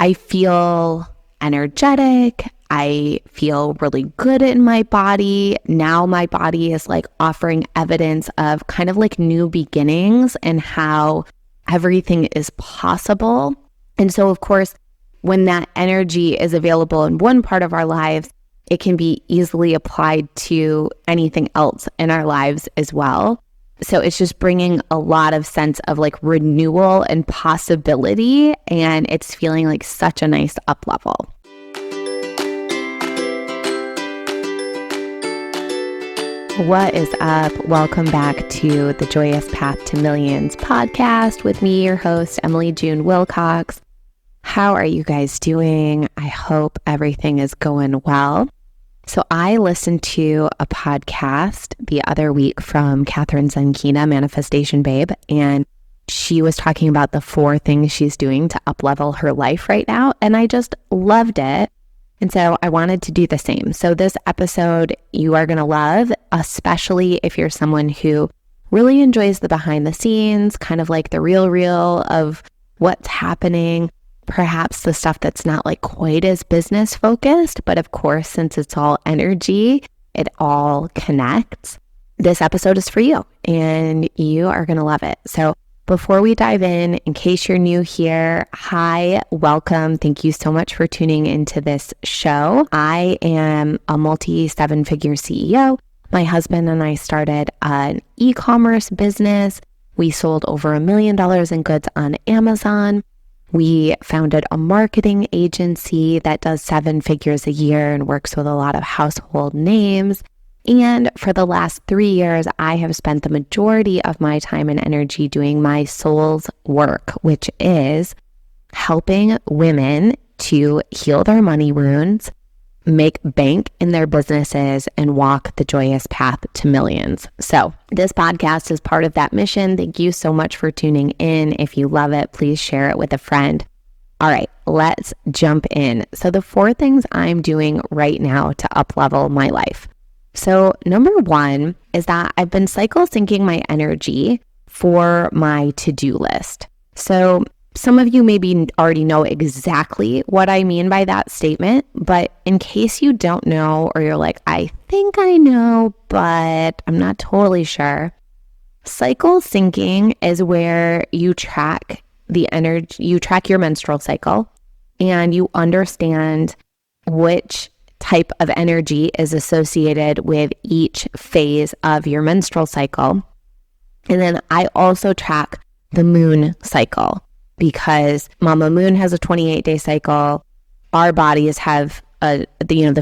I feel energetic. I feel really good in my body. Now my body is like offering evidence of kind of like new beginnings and how everything is possible. And so, of course, when that energy is available in one part of our lives, it can be easily applied to anything else in our lives as well. So it's just bringing a lot of sense of like renewal and possibility, and it's feeling like such a nice up level. What is up? Welcome back to the Joyous Path to Millions podcast with me, your host, Emily June Wilcox. How are you guys doing? I hope everything is going well. So I listened to a podcast the other week from Catherine Zenkina, Manifestation Babe, and she was talking about the 4 things she's doing to up-level her life right now, and I just loved it. And so I wanted to do the same. So this episode you are going to love, especially if you're someone who really enjoys the behind the scenes, kind of like the real of what's happening. Perhaps the stuff that's not like quite as business focused, but of course, since it's all energy, it all connects. This episode is for you and you are going to love it. So before we dive in case you're new here, hi, welcome. Thank you so much for tuning into this show. I am a multi-7-figure CEO. My husband and I started an e-commerce business. We sold over $1 million in goods on Amazon. We founded a marketing agency that does 7 figures a year and works with a lot of household names. And for the last 3 years, I have spent the majority of my time and energy doing my soul's work, which is helping women to heal their money wounds, make bank in their businesses, and walk the joyous path to millions. So this podcast is part of that mission. Thank you so much for tuning in. If you love it, please share it with a friend. All right, let's jump in. So the 4 things I'm doing right now to up-level my life. So number 1 is that I've been cycle syncing my energy for my to-do list. So some of you maybe already know exactly what I mean by that statement, but in case you don't know, or you're like, I think I know, but I'm not totally sure. Cycle syncing is where you track the energy, you track your menstrual cycle, and you understand which type of energy is associated with each phase of your menstrual cycle. And then I also track the moon cycle, because Mama Moon has a 28-day cycle. Our bodies have the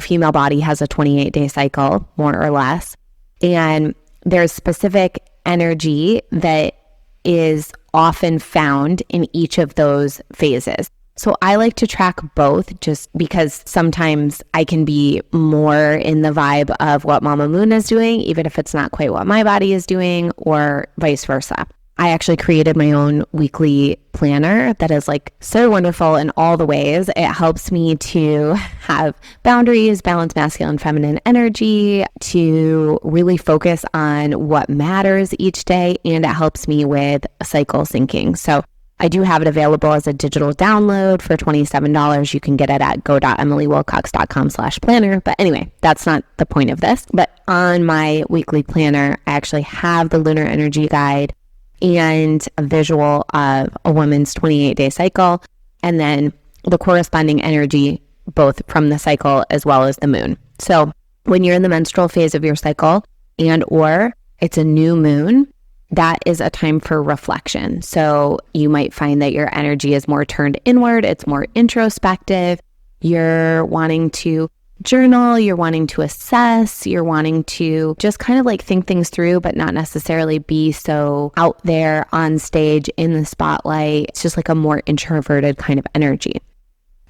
female body has a 28-day cycle, more or less. And there's specific energy that is often found in each of those phases. So I like to track both, just because sometimes I can be more in the vibe of what Mama Moon is doing, even if it's not quite what my body is doing, or vice versa. I actually created my own weekly planner that is like so wonderful in all the ways. It helps me to have boundaries, balance masculine and feminine energy, to really focus on what matters each day, and it helps me with cycle syncing. So I do have it available as a digital download for $27. You can get it at go.emilywilcox.com/planner. But anyway, that's not the point of this. But on my weekly planner, I actually have the lunar energy guide and a visual of a woman's 28-day cycle, and then the corresponding energy, both from the cycle as well as the moon. So when you're in the menstrual phase of your cycle, and or it's a new moon, that is a time for reflection. So you might find that your energy is more turned inward. It's more introspective. You're wanting to journal, you're wanting to assess, you're wanting to just kind of like think things through, but not necessarily be so out there on stage in the spotlight. It's just like a more introverted kind of energy.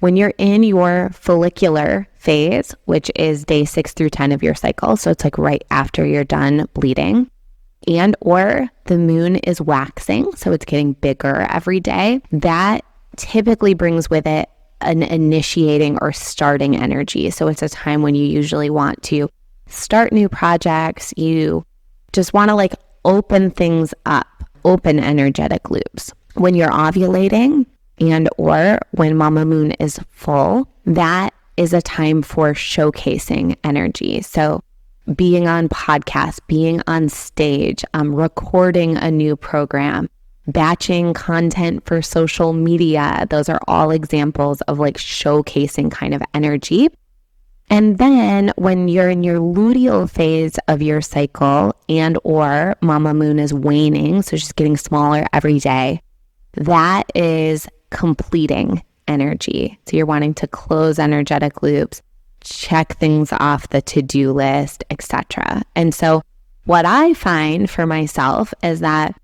When you're in your follicular phase, which is day 6 through 10 of your cycle, so it's like right after you're done bleeding, and or the moon is waxing, so it's getting bigger every day, that typically brings with it an initiating or starting energy. So it's a time when you usually want to start new projects. You just want to like open things up, open energetic loops. When you're ovulating, and or when Mama Moon is full, that is a time for showcasing energy. So being on podcasts, being on stage, recording a new program, batching content for social media. Those are all examples of like showcasing kind of energy. And then when you're in your luteal phase of your cycle and or Mama Moon is waning, so she's getting smaller every day, that is completing energy. So you're wanting to close energetic loops, check things off the to-do list, etc. And so what I find for myself is that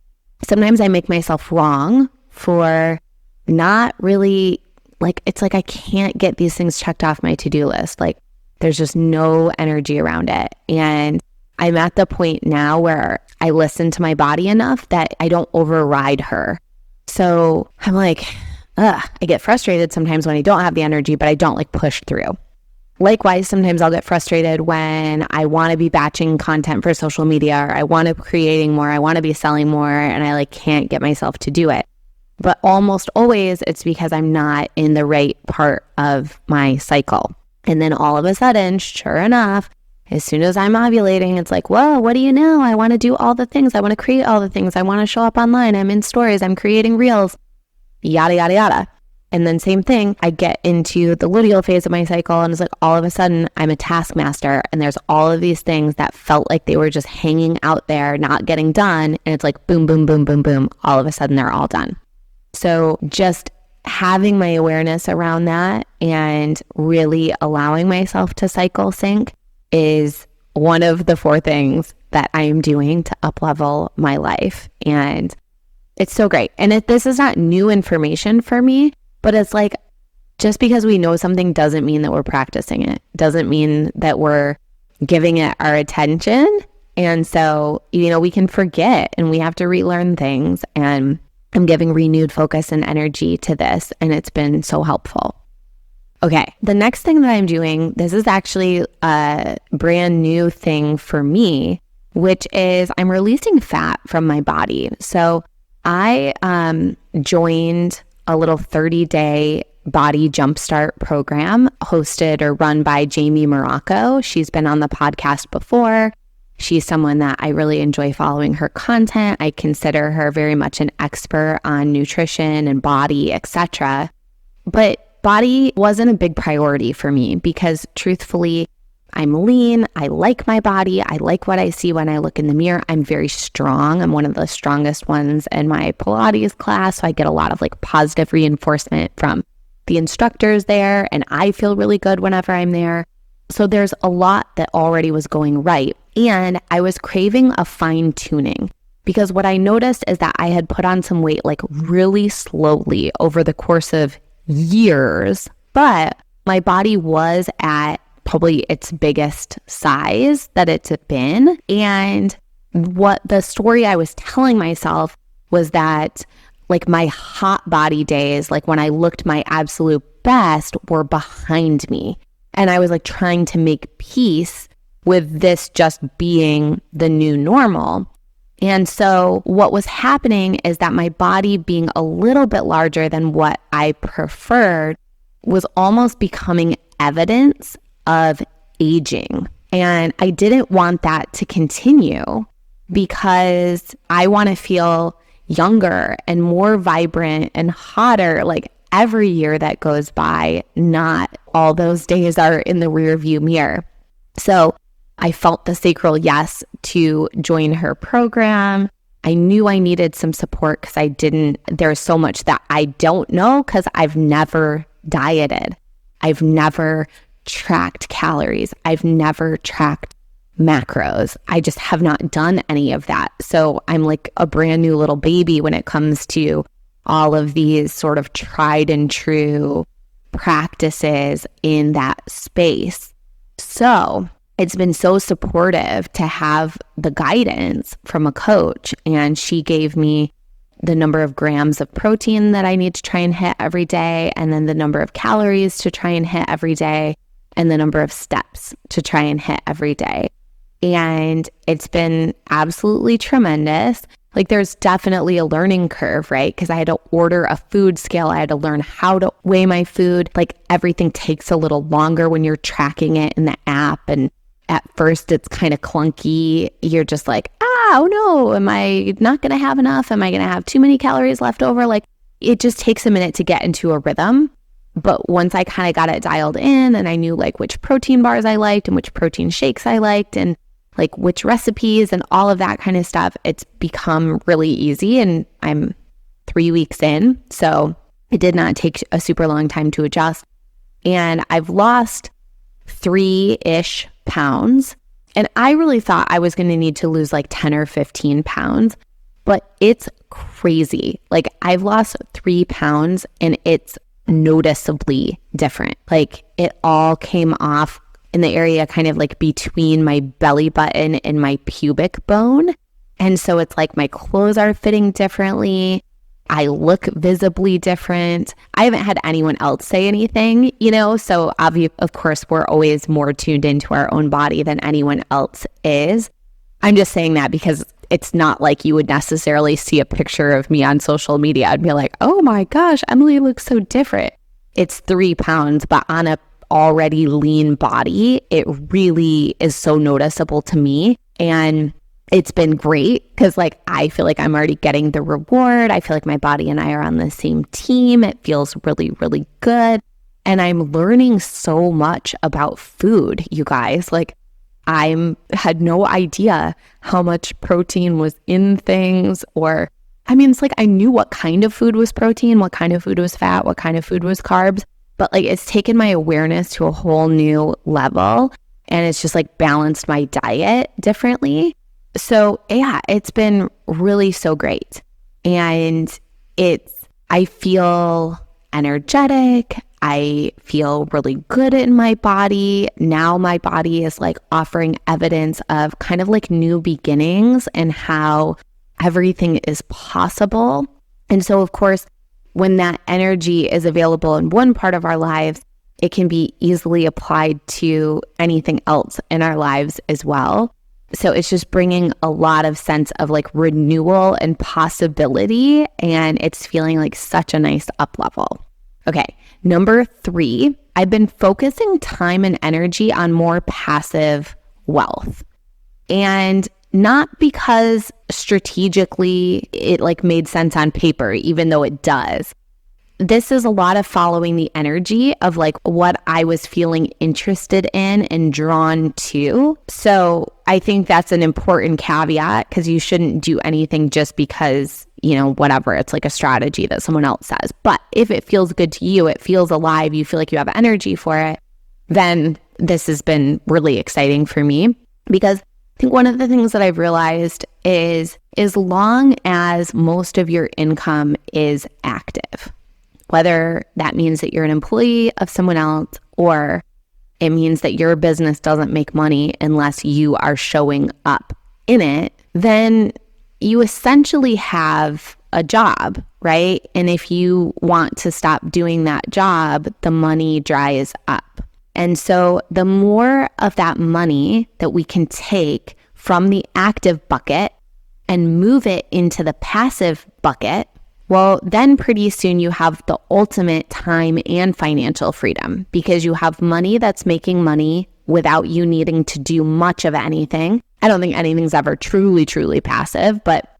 sometimes I make myself wrong for not really, like, it's like I can't get these things checked off my to-do list. Like, there's just no energy around it. And I'm at the point now where I listen to my body enough that I don't override her. So I'm like, I get frustrated sometimes when I don't have the energy, but I don't like push through. Likewise, sometimes I'll get frustrated when I want to be batching content for social media, or I want to be creating more, I want to be selling more, and I like can't get myself to do it. But almost always it's because I'm not in the right part of my cycle. And then all of a sudden, sure enough, as soon as I'm ovulating, it's like, whoa, what do you know? I want to do all the things. I want to create all the things. I want to show up online. I'm in stories. I'm creating reels, yada, yada, yada. And then same thing, I get into the luteal phase of my cycle and it's like all of a sudden I'm a taskmaster and there's all of these things that felt like they were just hanging out there, not getting done. And it's like boom, boom, boom, boom, boom. All of a sudden they're all done. So just having my awareness around that and really allowing myself to cycle sync is one of the 4 things that I am doing to uplevel my life. And it's so great. And this is not new information for me, but it's like, just because we know something doesn't mean that we're practicing it, doesn't mean that we're giving it our attention. And so, we can forget and we have to relearn things. And I'm giving renewed focus and energy to this, and it's been so helpful. Okay, the next thing that I'm doing, this is actually a brand new thing for me, which is I'm releasing fat from my body. So I joined a little 30-day body jumpstart program hosted or run by Jamie Morocco. She's been on the podcast before. She's someone that I really enjoy following her content. I consider her very much an expert on nutrition and body, etc. But body wasn't a big priority for me because truthfully, I'm lean. I like my body. I like what I see when I look in the mirror. I'm very strong. I'm one of the strongest ones in my Pilates class. So I get a lot of like positive reinforcement from the instructors there. And I feel really good whenever I'm there. So there's a lot that already was going right. And I was craving a fine tuning because what I noticed is that I had put on some weight like really slowly over the course of years, but my body was at probably its biggest size that it's been. And what the story I was telling myself was that like my hot body days, like when I looked my absolute best, were behind me. And I was like trying to make peace with this just being the new normal. And so what was happening is that my body being a little bit larger than what I preferred was almost becoming evidence of aging. And I didn't want that to continue because I want to feel younger and more vibrant and hotter like every year that goes by, not all those days are in the rear view mirror. So I felt the sacral yes to join her program. I knew I needed some support because there's so much that I don't know because I've never dieted. I've never tracked calories. I've never tracked macros. I just have not done any of that. So I'm like a brand new little baby when it comes to all of these sort of tried and true practices in that space. So it's been so supportive to have the guidance from a coach. And she gave me the number of grams of protein that I need to try and hit every day, and then the number of calories to try and hit every day, and the number of steps to try and hit every day. And it's been absolutely tremendous. Like there's definitely a learning curve, right? Because I had to order a food scale. I had to learn how to weigh my food. Like everything takes a little longer when you're tracking it in the app. And at first it's kind of clunky. You're just like, oh no, am I not going to have enough? Am I going to have too many calories left over? Like it just takes a minute to get into a rhythm. But once I kind of got it dialed in and I knew like which protein bars I liked and which protein shakes I liked and like which recipes and all of that kind of stuff, it's become really easy. And I'm 3 weeks in, so it did not take a super long time to adjust. And I've lost 3-ish pounds. And I really thought I was going to need to lose like 10 or 15 pounds, but it's crazy. Like I've lost 3 pounds and it's noticeably different. Like it all came off in the area kind of like between my belly button and my pubic bone. And so it's like my clothes are fitting differently. I look visibly different. I haven't had anyone else say anything, so of course, we're always more tuned into our own body than anyone else is. I'm just saying that because it's not like you would necessarily see a picture of me on social media and be like, oh my gosh, Emily looks so different. It's 3 pounds, but on a already lean body, it really is so noticeable to me. And it's been great because like I feel like I'm already getting the reward. I feel like my body and I are on the same team. It feels really, really good. And I'm learning so much about food, you guys. Like I had no idea how much protein was in things, or it's like I knew what kind of food was protein, what kind of food was fat, what kind of food was carbs. But like it's taken my awareness to a whole new level, and it's just like balanced my diet differently. So yeah, it's been really so great. And I feel energetic. I feel really good in my body. Now my body is like offering evidence of kind of like new beginnings and how everything is possible. And so of course, when that energy is available in one part of our lives, it can be easily applied to anything else in our lives as well. So it's just bringing a lot of sense of like renewal and possibility, and it's feeling like such a nice up level. Okay, number 3, I've been focusing time and energy on more passive wealth. And not because strategically it like made sense on paper, even though it does. This is a lot of following the energy of like what I was feeling interested in and drawn to. So I think that's an important caveat because you shouldn't do anything just because, whatever, it's like a strategy that someone else says. But if it feels good to you, it feels alive, you feel like you have energy for it, then this has been really exciting for me. Because I think one of the things that I've realized is as long as most of your income is active, whether that means that you're an employee of someone else or it means that your business doesn't make money unless you are showing up in it, then you essentially have a job, right? And if you want to stop doing that job, the money dries up. And so the more of that money that we can take from the active bucket and move it into the passive bucket, well, then pretty soon you have the ultimate time and financial freedom because you have money that's making money without you needing to do much of anything. I don't think anything's ever truly, truly passive, but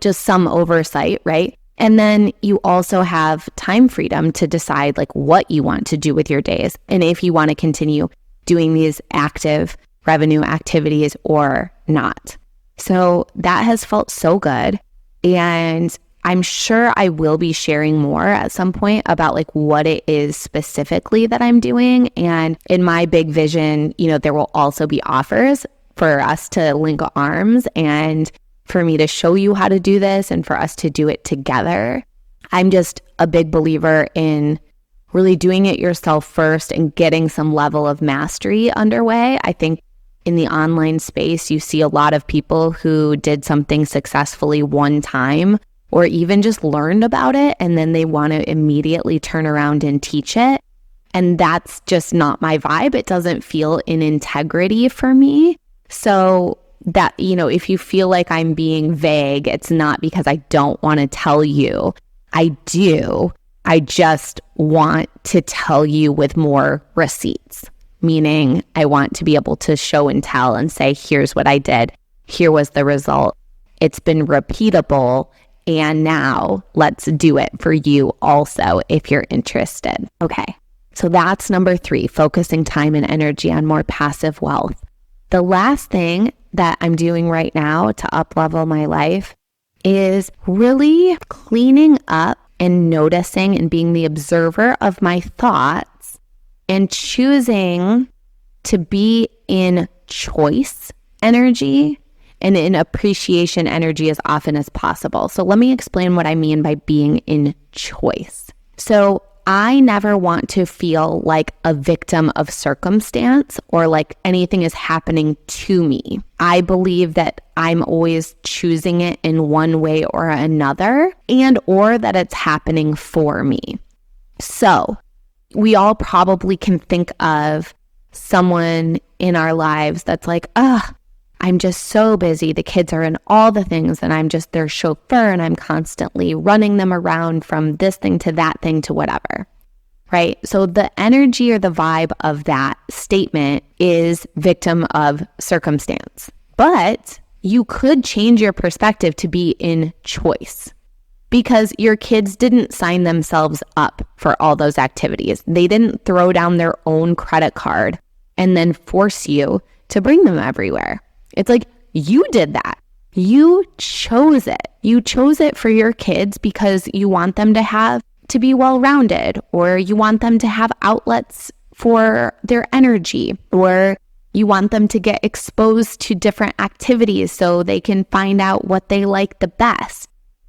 just some oversight, right? And then you also have time freedom to decide like what you want to do with your days. And if you want to continue doing these active revenue activities or not. So that has felt so good. And I'm sure I will be sharing more at some point about like what it is specifically that I'm doing. And in my big vision, there will also be offers for us to link arms and for me to show you how to do this and for us to do it together. I'm just a big believer in really doing it yourself first and getting some level of mastery underway. I think in the online space, you see a lot of people who did something successfully one time or even just learned about it and then they want to immediately turn around and teach it. And that's just not my vibe. It doesn't feel in integrity for me. So that, if you feel like I'm being vague, it's not because I don't want to tell you. I do. I just want to tell you with more receipts, meaning I want to be able to show and tell and say, here's what I did. Here was the result. It's been repeatable. And now let's do it for you also if you're interested. Okay. So that's number 3, focusing time and energy on more passive wealth. The last thing that I'm doing right now to uplevel my life is really cleaning up and noticing and being the observer of my thoughts and choosing to be in choice energy and in appreciation energy as often as possible. So let me explain what I mean by being in choice. So I never want to feel like a victim of circumstance or like anything is happening to me. I believe that I'm always choosing it in one way or another, and or that it's happening for me. So we all probably can think of someone in our lives that's like, I'm just so busy. The kids are in all the things and I'm just their chauffeur and I'm constantly running them around from this thing to that thing to whatever, right? So the energy or the vibe of that statement is victim of circumstance. But you could change your perspective to be in choice because your kids didn't sign themselves up for all those activities. They didn't throw down their own credit card and then force you to bring them everywhere. It's like you did that. You chose it. You chose it for your kids because you want them to be well-rounded, or you want them to have outlets for their energy, or you want them to get exposed to different activities so they can find out what they like the best.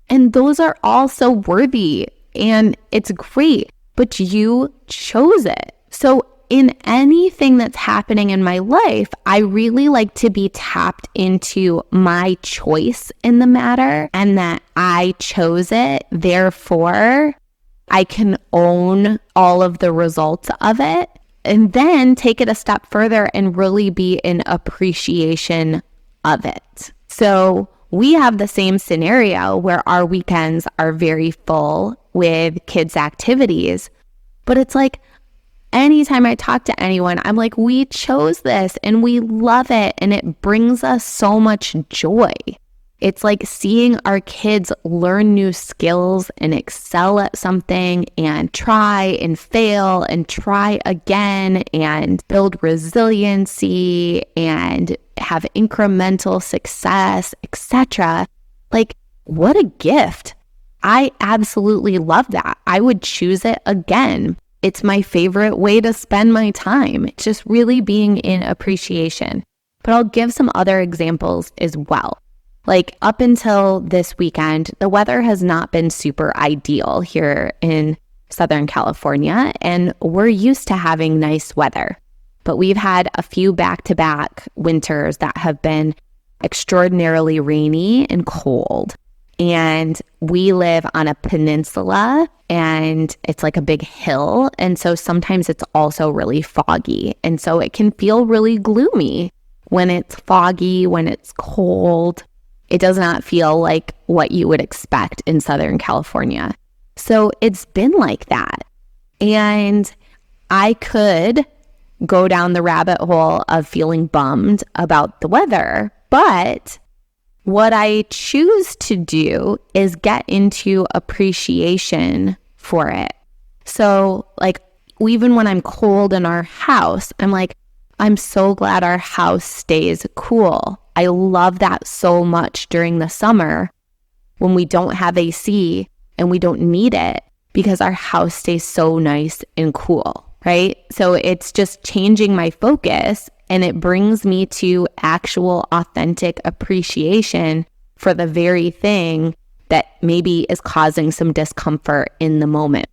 And those are all so worthy and it's great, but you chose it. So in anything that's happening in my life, I really like to be tapped into my choice in the matter and that I chose it. Therefore, I can own all of the results of it and then take it a step further and really be in appreciation of it. So we have the same scenario where our weekends are very full with kids' activities, but it's like, anytime I talk to anyone, I'm like, we chose this and we love it and it brings us so much joy. It's like seeing our kids learn new skills and excel at something and try and fail and try again and build resiliency and have incremental success, etc. Like, what a gift. I absolutely love that. I would choose it again. It's my favorite way to spend my time. It's just really being in appreciation. But I'll give some other examples as well. Like up until this weekend, the weather has not been super ideal here in Southern California, and we're used to having nice weather. But we've had a few back-to-back winters that have been extraordinarily rainy and cold. And we live on a peninsula and it's like a big hill. And so sometimes it's also really foggy. And so it can feel really gloomy when it's foggy, when it's cold. It does not feel like what you would expect in Southern California. So it's been like that. And I could go down the rabbit hole of feeling bummed about the weather, but what I choose to do is get into appreciation for it. So like even when I'm cold in our house, I'm like, I'm so glad our house stays cool. I love that so much during the summer when we don't have AC and we don't need it because our house stays so nice and cool, right? So it's just changing my focus. And it brings me to actual authentic appreciation for the very thing that maybe is causing some discomfort in the moment.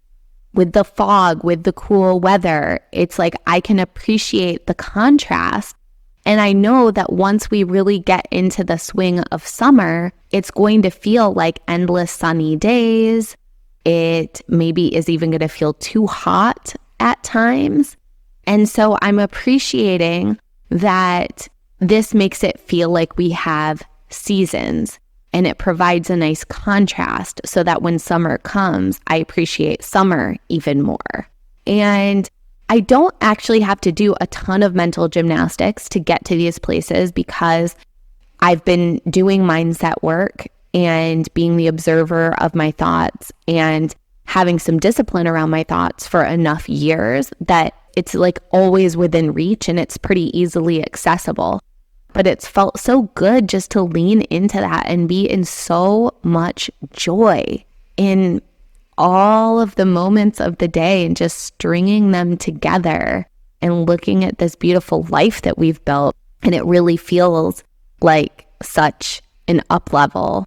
With the fog, with the cool weather, it's like I can appreciate the contrast. And I know that once we really get into the swing of summer, it's going to feel like endless sunny days. It maybe is even going to feel too hot at times. And so I'm appreciating that this makes it feel like we have seasons, and it provides a nice contrast so that when summer comes, I appreciate summer even more. And I don't actually have to do a ton of mental gymnastics to get to these places because I've been doing mindset work and being the observer of my thoughts and having some discipline around my thoughts for enough years that it's like always within reach and it's pretty easily accessible. But it's felt so good just to lean into that and be in so much joy in all of the moments of the day and just stringing them together and looking at this beautiful life that we've built. And it really feels like such an up level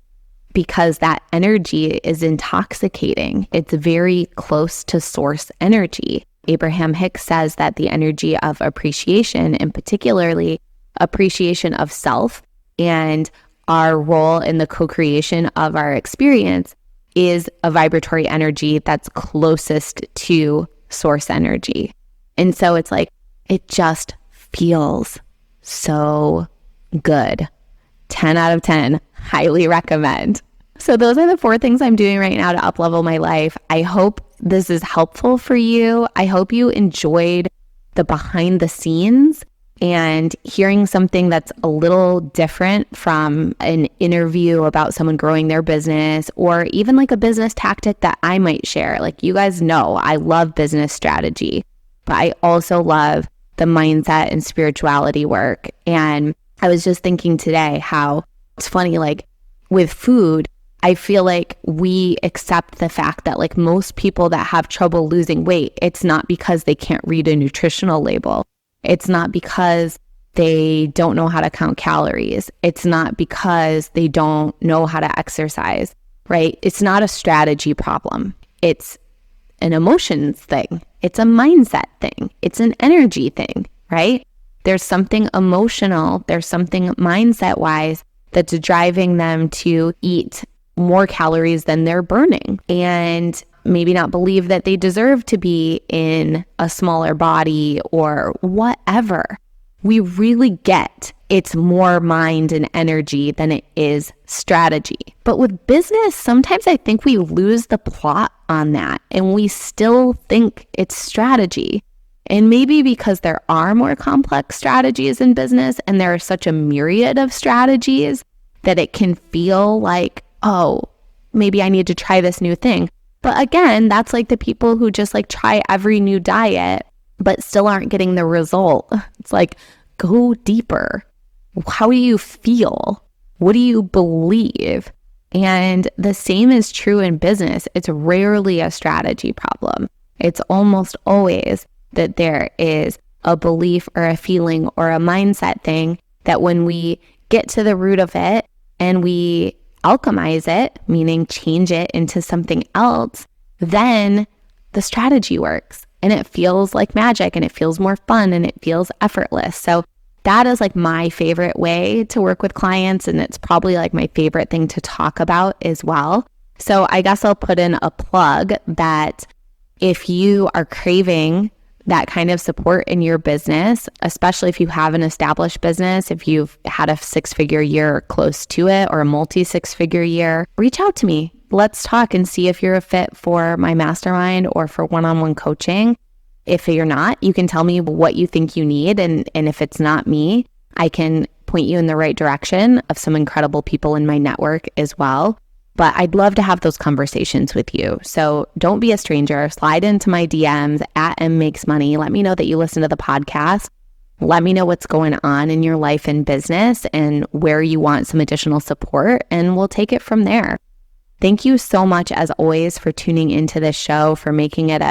because that energy is intoxicating. It's very close to source energy. Abraham Hicks says that the energy of appreciation, and particularly appreciation of self and our role in the co-creation of our experience, is a vibratory energy that's closest to source energy. And so it's like, it just feels so good. 10 out of 10, highly recommend. So those are the 4 things I'm doing right now to up-level my life. I hope this is helpful for you. I hope you enjoyed the behind the scenes and hearing something that's a little different from an interview about someone growing their business, or even like a business tactic that I might share. Like, you guys know, I love business strategy, but I also love the mindset and spirituality work. And I was just thinking today how it's funny, like with food, I feel like we accept the fact that like most people that have trouble losing weight, it's not because they can't read a nutritional label. It's not because they don't know how to count calories. It's not because they don't know how to exercise, right? It's not a strategy problem. It's an emotions thing. It's a mindset thing. It's an energy thing, right? There's something emotional. There's something mindset wise that's driving them to eat more calories than they're burning and maybe not believe that they deserve to be in a smaller body or whatever. We really get it's more mind and energy than it is strategy. But with business, sometimes I think we lose the plot on that and we still think it's strategy. And maybe because there are more complex strategies in business and there are such a myriad of strategies that it can feel like, oh, maybe I need to try this new thing. But again, that's like the people who just like try every new diet, but still aren't getting the result. It's like, go deeper. How do you feel? What do you believe? And the same is true in business. It's rarely a strategy problem. It's almost always that there is a belief or a feeling or a mindset thing that when we get to the root of it and we alchemize it, meaning change it into something else, then the strategy works and it feels like magic and it feels more fun and it feels effortless. So that is like my favorite way to work with clients, and it's probably like my favorite thing to talk about as well. So I guess I'll put in a plug that if you are craving that kind of support in your business, especially if you have an established business, if you've had a 6-figure year or close to it or a multi-6-figure year, reach out to me. Let's talk and see if you're a fit for my mastermind or for one-on-one coaching. If you're not, you can tell me what you think you need. And if it's not me, I can point you in the right direction of some incredible people in my network as well. But I'd love to have those conversations with you. So don't be a stranger. Slide into my DMs at mmakesmoney. Let me know that you listen to the podcast. Let me know what's going on in your life and business and where you want some additional support, and we'll take it from there. Thank you so much, as always, for tuning into this show, for making it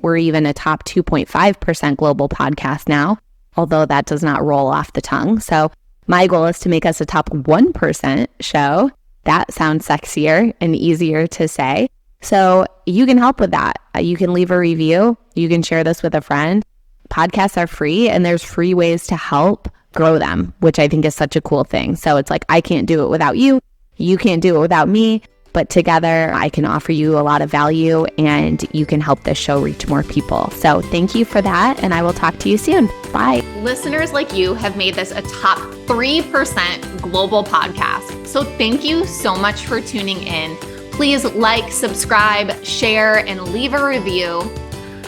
we're even a top 2.5% global podcast now, although that does not roll off the tongue. So my goal is to make us a top 1% show. That sounds sexier and easier to say. So you can help with that. You can leave a review. You can share this with a friend. Podcasts are free, and there's free ways to help grow them, which I think is such a cool thing. So it's like, I can't do it without you. You can't do it without me. But together, I can offer you a lot of value and you can help this show reach more people. So thank you for that, and I will talk to you soon. Bye. Listeners like you have made this a top 3% global podcast. So thank you so much for tuning in. Please like, subscribe, share, and leave a review.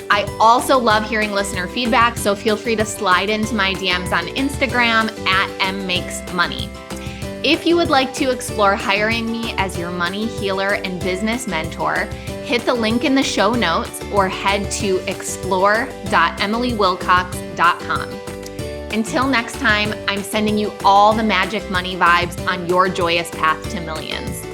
I also love hearing listener feedback, so feel free to slide into my DMs on Instagram @mmakesmoney. If you would like to explore hiring me as your money healer and business mentor, hit the link in the show notes or head to explore.emilywilcox.com. Until next time, I'm sending you all the magic money vibes on your joyous path to millions.